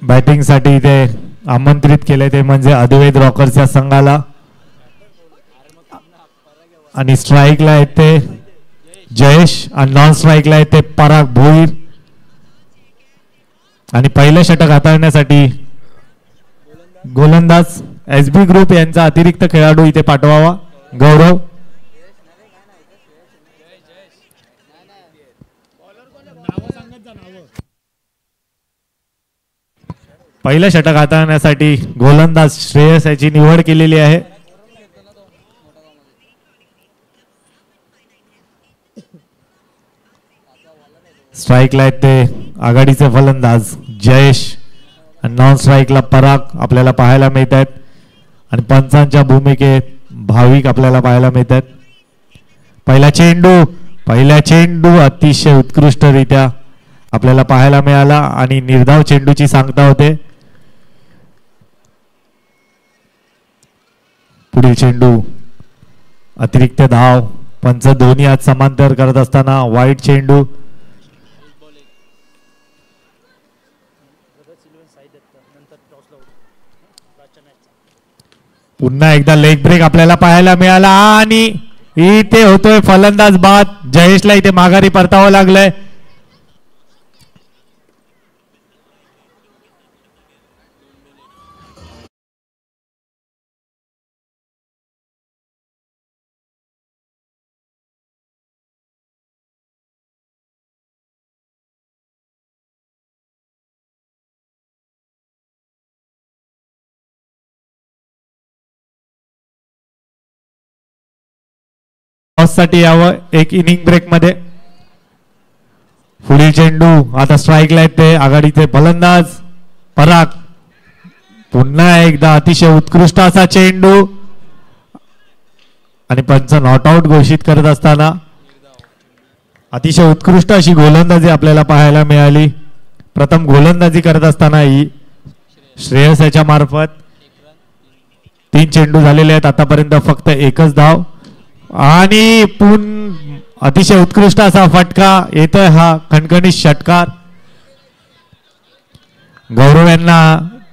बॅटिंगसाठी इथे आमंत्रित केले ते म्हणजे अद्वैत रॉकर्स या संघाला. आणि स्ट्राईकला येते जयेश आणि नॉन स्ट्राईकला येते पराग भोईर. आणि पहिलं षटक हाताळण्यासाठी गोलंदाज SB ग्रुप यांचा अतिरिक्त खेळाडू इथे पाठवावा. गौरव. पहिलं षटक हाताळण्यासाठी गोलंदाज श्रेयस याची निवड केलेली आहे. स्ट्राईकला येते आघाडीचे फलंदाज जयेश आणि नॉन स्ट्राईकला पराग आपल्याला पाहायला मिळत आहेत. आणि पंचांच्या भूमिकेत भाविक आपल्याला पाहायला मिळत आहेत. पहिला चेंडू अतिशय उत्कृष्टरित्या आपल्याला पाहायला मिळाला आणि निर्धाव चेंडूची सांगता होते. पुढील चेंडू अतिरिक्त धाव. पंच दोन्ही आज समांतर करत असताना वाईट चेंडू. पुन्हा एकदा लेग ब्रेक आपल्याला पाहायला मिळाला आणि इथे होतोय फलंदाज बाद. जयेशला इथे माघारी परतावं लागलंय. साठी यावं एक इनिंग ब्रेक मध्ये. पुढील चेंडू आता स्ट्राईकला येते आघाडीचे फलंदाज पराग. पुन्हा एकदा अतिशय उत्कृष्ट असा चेंडू आणि पंच नॉट आउट घोषित करत असताना अतिशय उत्कृष्ट अशी गोलंदाजी आपल्याला पाहायला मिळाली. प्रथम गोलंदाजी करत असताना ही श्रेयस याच्या मार्फत 3 चेंडू झालेले आहेत. आतापर्यंत फक्त एकच धाव आणि अतिशय उत्कृष्ट असा फटका येतोय. हा खणखणीत षटकार. गौरव यांना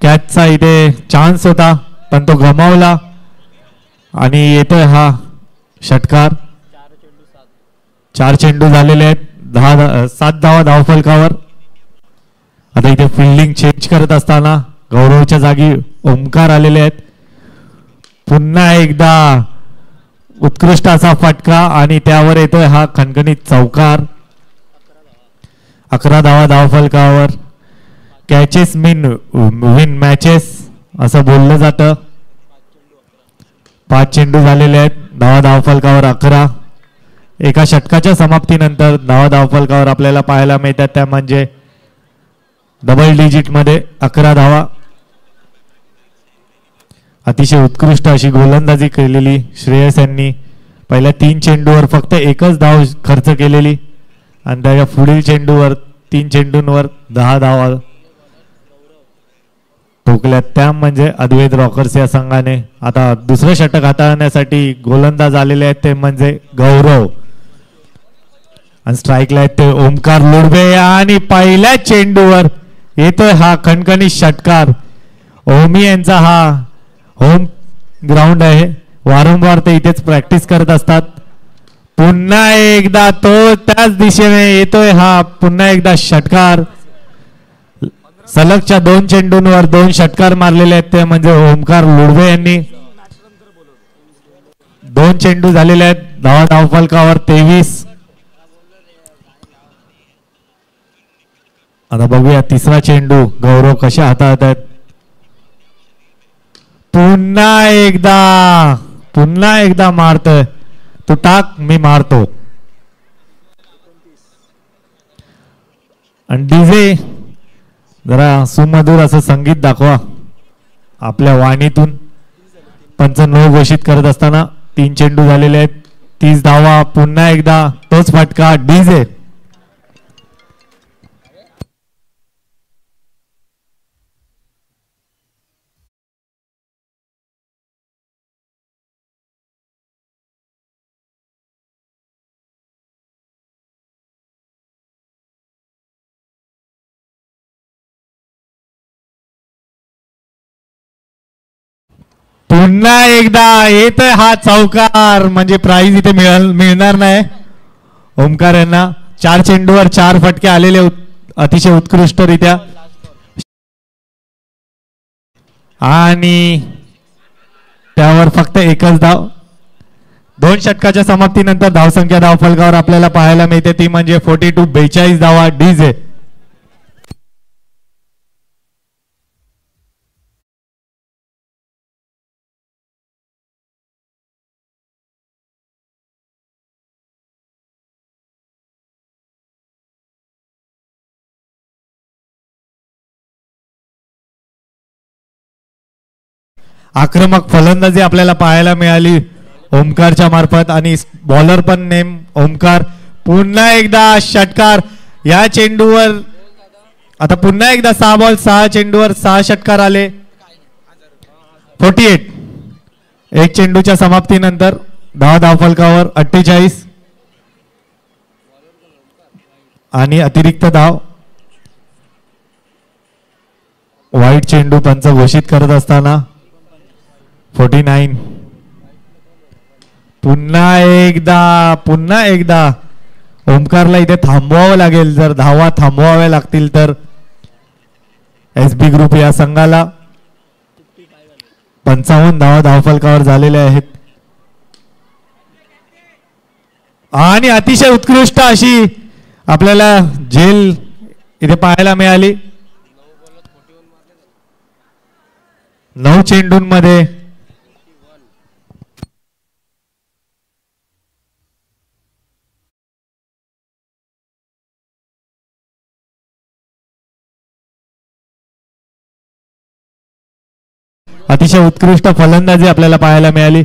कॅचचा इथे चान्स होता पण तो गमावला आणि येतोय हा षटकार. 4 चेंडू झालेले आहेत. 7 धावा धावफलकावर. आता इथे फिल्डिंग चेंज करत असताना गौरवच्या जागी ओमकार आलेले आहेत. पुन्हा एकदा उत्कृष्ट असा फटका आणि त्यावर येतोय हा खणखणीत चौकार. 11 धावा धावफलकावर. कॅचेस विन मॅचेस असं बोललं जातं. 5 चेंडू झालेले आहेत. धावा धावफलकावर 11. एका षटकाच्या समाप्तीनंतर धावा धावफलकावर आपल्याला पाहायला मिळतात त्या म्हणजे डबल डिजिट मध्ये 11 धावा. अतिशय उत्कृष्ट अशी गोलंदाजी केलेली श्रेयस यांनी. पहिल्या 3 चेंडूवर फक्त एकच धाव खर्च केलेली आणि त्याच्या पुढील चेंडूवर 3 चेंडूंवर 10 धावा ठोकल्या. त्या म्हणजे अद्वैत रॉकर्स या संघाने. आता दुसरं षटक हाताळण्यासाठी गोलंदाज आलेले आहेत ते म्हणजे गौरव आणि स्ट्राईकला आहेत ते ओमकार लुडबे. आणि पहिल्या चेंडूवर येतोय हा खणखणीत षटकार. ओमी यांचा हा होम ग्राउंड आहे. वारंवार ते इथेच प्रॅक्टिस करत असतात. पुन्हा एकदा तो त्याच दिशेने येतोय हा पुन्हा एकदा षटकार. सलगच्या 2 चेंडूंवर 2 षटकार मारलेले आहेत ते म्हणजे ओमकार लुडबे यांनी. 2 चेंडू झालेले आहेत. धावा धावफलकावर 23. आता बघूया तिसरा चेंडू गौरव कशा हाताळत आहेत. पुन्हा एकदा मारतोय. तू टाक मी मारतो. आणि डीजे जरा सुमधुर असं संगीत दाखवा आपल्या वाणीतून. पंच नो घोषित करत असताना 3 चेंडू झालेले आहेत. 30 धावा. पुन्हा एकदा तोच फटका डीजे. पुन्हा एकदा येतोय हा चौकार, म्हणजे प्राइज इथे मिळणार नाही ओमकार यांना. 4 चेंडूवर 4 फटके आलेले अतिशय उत्कृष्टरित्या. आणि त्यावर फक्त एकच धाव. 2 षटकाच्या समाप्तीनंतर धावसंख्या धावफलकावर आपल्याला पाहायला मिळते ती म्हणजे 42 धावा डीजे. आक्रमक फलंदाजी आपल्याला पाहायला मिळाली ओमकारच्या मार्फत आणि बॉलर पण नेम ओमकार. पुन्हा एकदा षटकार या चेंडूवर. आता पुन्हा एकदा 6 बॉल 6 चेंडूवर 6 षटकार आले. 48 एक चेंडूच्या समाप्तीनंतर धावफलकावर 48 आणि अतिरिक्त धाव. वाईट चेंडू पंच घोषित करत असताना 49. पुन्हा एकदा ओमकारला इथे थांबवावं लागेल. जर धावा थांबवाव्या लागतील तर एसबी ग्रुप या संघाला. 55 धावा धावफलकावर झालेल्या आहेत आणि अतिशय उत्कृष्ट अशी आपल्याला झेल इथे पाहायला मिळाली. 9 चेंडूंमध्ये अतिशय उत्कृष्ट फलंदाजी आपल्याला पाहायला मिळाली.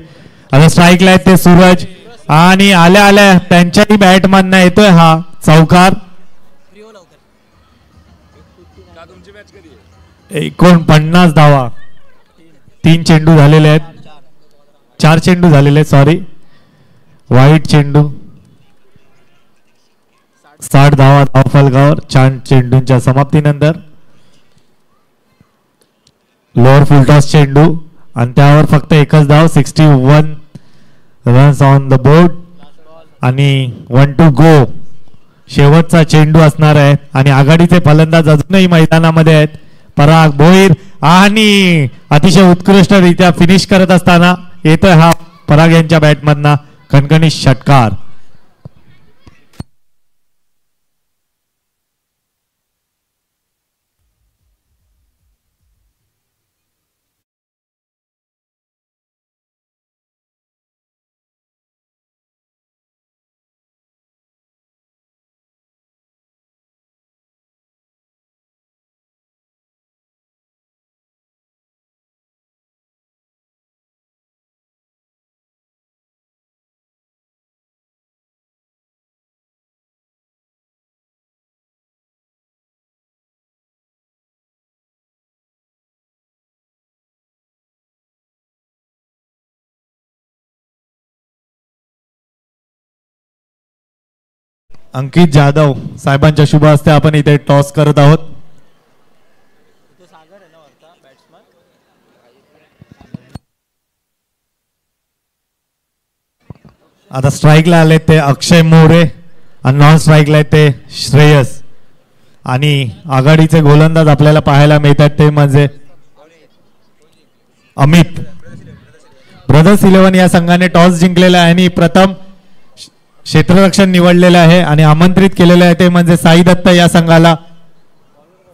आता स्ट्राईकला आहेत ते सूरज आणि आल्या आल्या त्यांच्याही बॅटमधनं येतोय हा चौकार. 49 धावा. 3 चेंडू झालेले आहेत. 4 चेंडू झालेले आहेत, सॉरी. वाईट चेंडू. 60 धावा धावफलकावर 4 चेंडूंच्या समाप्तीनंतर. लोअर फुलटॉस चेंडू आणि त्यावर फक्त एकच धाव. 61 रन्स ऑन द बोर्ड आणि 1 टू गो. शेवटचा चेंडू असणार आहे आणि आघाडीचे फलंदाज अजूनही मैदानामध्ये आहेत. पराग भोईर आणि अतिशय उत्कृष्टरित्या फिनिश करत असताना येतोय हा पराग यांच्या बॅटमधना खणखणीत षटकार. अंकित जाधव साहेबांच्या शुभ हस्ते आपण इथे टॉस करत आहोत. आता स्ट्राईकला आले ते अक्षय मोरे आणि नॉन स्ट्राईकला ते श्रेयस आणि आघाडीचे गोलंदाज आपल्याला पाहायला मिळतात ते म्हणजे अमित. ब्रदर्स 11 या संघाने टॉस जिंकलेला आहे आणि प्रथम क्षेत्ररक्षण निवडलेलं आहे आणि आमंत्रित केलेलं आहे ते म्हणजे साई दत्त या संघाला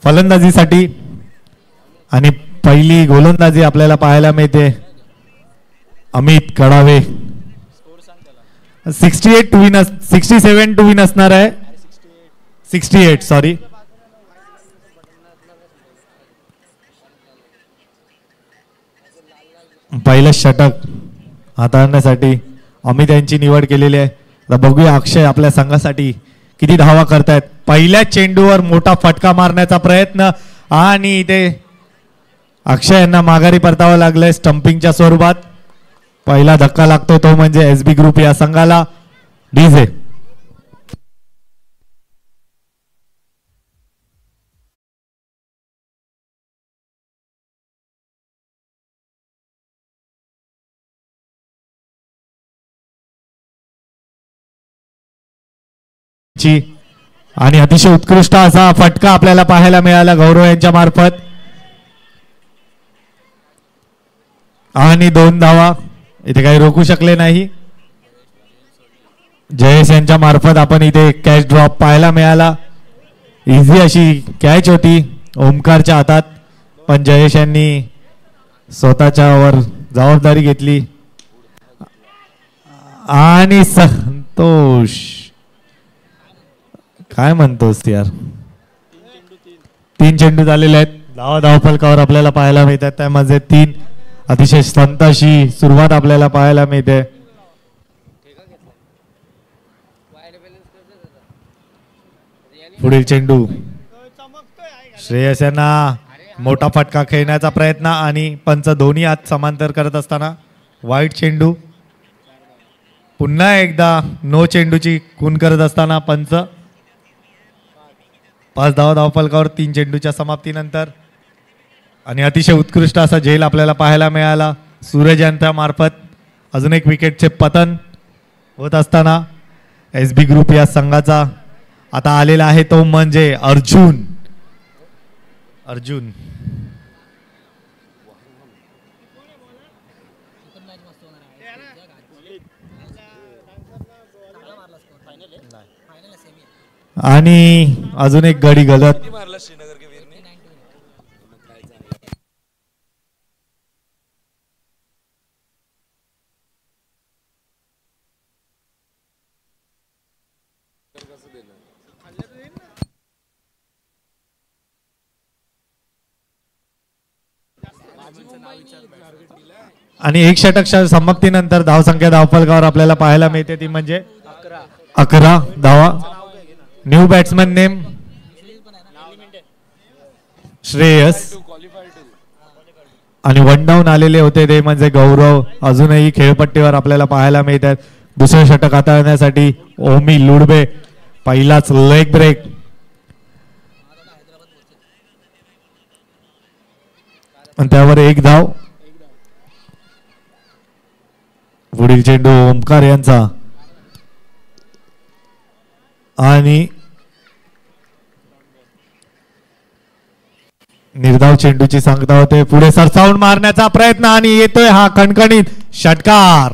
फलंदाजीसाठी. आणि पहिली गोलंदाजी आपल्याला पाहायला मिळते अमित कडावे. 67 टू विन असणार आहे. 68 सॉरी. पहिलं षटक हाताळण्यासाठी अमित यांची निवड केलेली आहे. बघूया अक्षय आपल्या संघासाठी किती धावा करतायत. पहिल्या चेंडूवर मोठा फटका मारण्याचा प्रयत्न आणि इथे अक्षय यांना माघारी परतावं लागलंय स्टंपिंगच्या स्वरूपात. पहिला धक्का लागतो तो म्हणजे एसबी ग्रुप या संघाला. डीजे ची आणि अतिशय उत्कृष्ट असा फटका आपल्याला पाहायला मिळाला गौरव यांच्या मार्फत आणि 2 धावा इथे काही रोखू शकले नाही. जयेश यांच्या मार्फत आपण इथे कॅच ड्रॉप पाहायला मिळाला. इझी अशी कॅच होती ओमकारच्या हातात पण जयेश यांनी स्वतःच्या वर जबाबदारी घेतली आणि संतोष काय म्हणतोस यार 3 चेंडू झालेले आहेत. धावफलकावर आपल्याला पाहायला मिळतात त्यामध्ये 3 अतिशय संत अशी सुरुवात आपल्याला पाहायला मिळते. पुढील चेंडू श्रेयस यांना मोठा फटका खेळण्याचा प्रयत्न आणि पंच दोन्ही हात समांतर करत असताना वाईट चेंडू पुन्हा एकदा नो चेंडूची खून करत असताना पंच 5 धावफलकावर 3 चेंडूच्या समाप्तीनंतर आणि अतिशय उत्कृष्ट असा झेल आपल्याला पाहायला मिळाला सूरज यांच्या मार्फत. अजून एक विकेटचे पतन होत असताना SB ग्रुप या संघाचा आता आलेला आहे तो म्हणजे अर्जुन. आणि अजून एक गडी गलत आणि 1 षटक समाप्तीनंतर धावसंख्या धावफलकावर आपल्याला पाहायला मिळते ती म्हणजे 11 धावा. न्यू बॅट्समन नेम श्रेयस आणि 1 डाऊन आलेले होते ते म्हणजे गौरव. अजूनही खेळपट्टीवर आपल्याला पाहायला मिळतात. दुसरे षटक हाताळण्यासाठी ओमी लुडबे पहिलाच लेग ब्रेक आणि त्यावर 1 धाव. पुढील चेंडू ओमकार यांचा आणि निर्धाव चेंडूची सांगता होते. पुढे सरसावून मारण्याचा प्रयत्न आणि येतोय हा कणकणीत षटकार.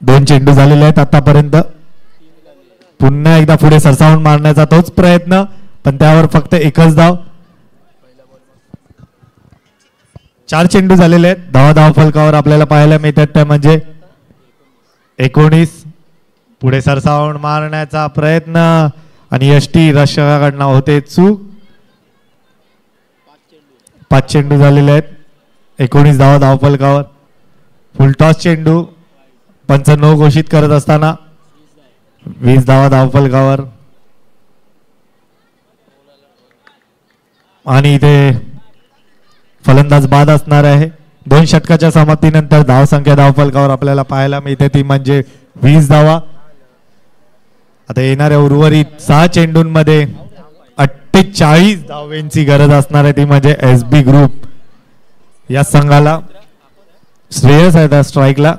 2 चेंडू झालेले आहेत आतापर्यंत. पुन्हा एकदा पुढे सरसावून मारण्याचा तोच प्रयत्न पण त्यावर फक्त 1च धाव. 4 चेंडू झालेले आहेत. धावफलकावर आपल्याला पाहायला मिळतात त्या म्हणजे 19. पुढे सरसावून मारण्याचा प्रयत्न आणि यष्टी रक्षकाकडनं होते चूक. 5 चेंडू झालेले आहेत. 19 धावफलकावर. फुलटॉस चेंडू पंच नो घोषित करत असताना 20 धावफलकावर आणि इथे फलंदाज बाद असणार आहे. 2 षटकाच्या समाप्तीनंतर धावसंख्या धावफलकावर आपल्याला पाहायला मिळते ती म्हणजे 20 धावा. आता येणाऱ्या उर्वरित 6 चेंडूंमध्ये 48 धावांची गरज असणार आहे ती म्हणजे SB ग्रुप या संघाला. श्रेयस आहे त्या स्ट्राईकला.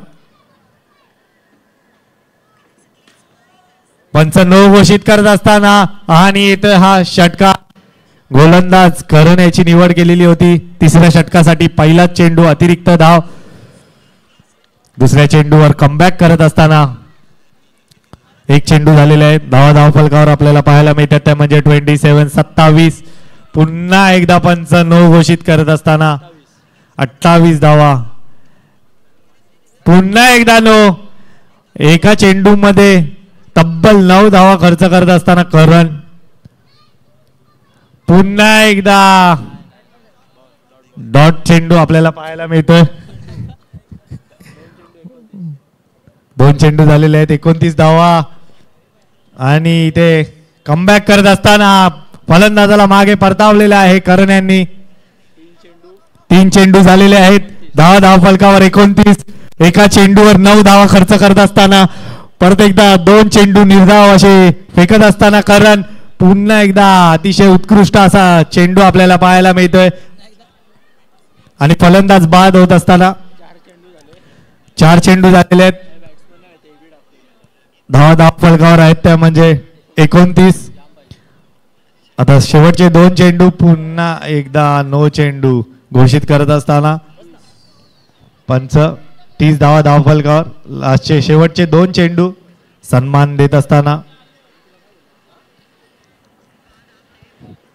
पंच नो घोषित करत असताना आणि इथं हा षटकार गोलंदाज करण याची निवड केलेली होती. 3ऱ्या षटकासाठी पहिलाच चेंडू अतिरिक्त धाव. 2ऱ्या चेंडूवर कमबॅक करत असताना 1 चेंडू झालेला आहे. धावफलकावर आपल्याला पाहायला मिळतात त्या म्हणजे 27. पुन्हा एकदा पंच नो घोषित करत असताना 28 धावा. पुन्हा एकदा नो. एका चेंडू मध्ये तब्बल 9 धावा खर्च करत असताना करण पुन्हा एकदा डॉट चेंडू आपल्याला पाहायला मिळतोय. 2 चेंडू झालेले आहेत. 29 धावा आणि इथे कमबॅक करत असताना फलंदाजाला मागे परतावलेला आहे करण यांनी. 3 चेंडू झालेले आहेत. धावफलकावर 29. एका चेंडूवर 9 धावा खर्च करत असताना परत एकदा 2 चेंडू निर्धाव असे फेकत असताना करण पुन्हा एकदा अतिशय उत्कृष्ट असा चेंडू आपल्याला पाहायला मिळतोय आणि फलंदाज बाद होत असताना 4 चेंडू झालेले आहेत. धावा फलकावर आहेत त्या म्हणजे 29. आता शेवटचे 2 चेंडू पुन्हा एकदा नो चेंडू घोषित करत असताना पंच 30 धावा फलकावर. लास्टचे शेवटचे 2 चेंडू सन्मान देत असताना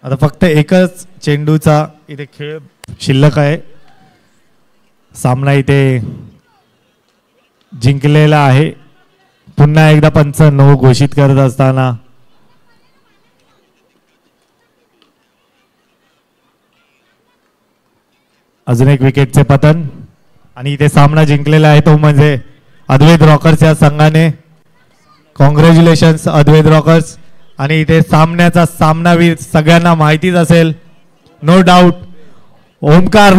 आता फक्त एकच चेंडूचा इथे खेळ शिल्लक आहे. सामना इथे जिंकलेला आहे. पुन्हा एकदा पंच नो घोषित करत असताना अजून एक विकेटचे पतन आणि इथे सामना जिंकलेला आहे तो म्हणजे अद्वैत रॉकर्स या संघाने. कॉंग्रॅच्युलेशन्स अद्वैत रॉकर्स. आणि इथे सामन्याचा सामनावीर सगळ्यांना माहितीच असेल नो डाऊट ओमकार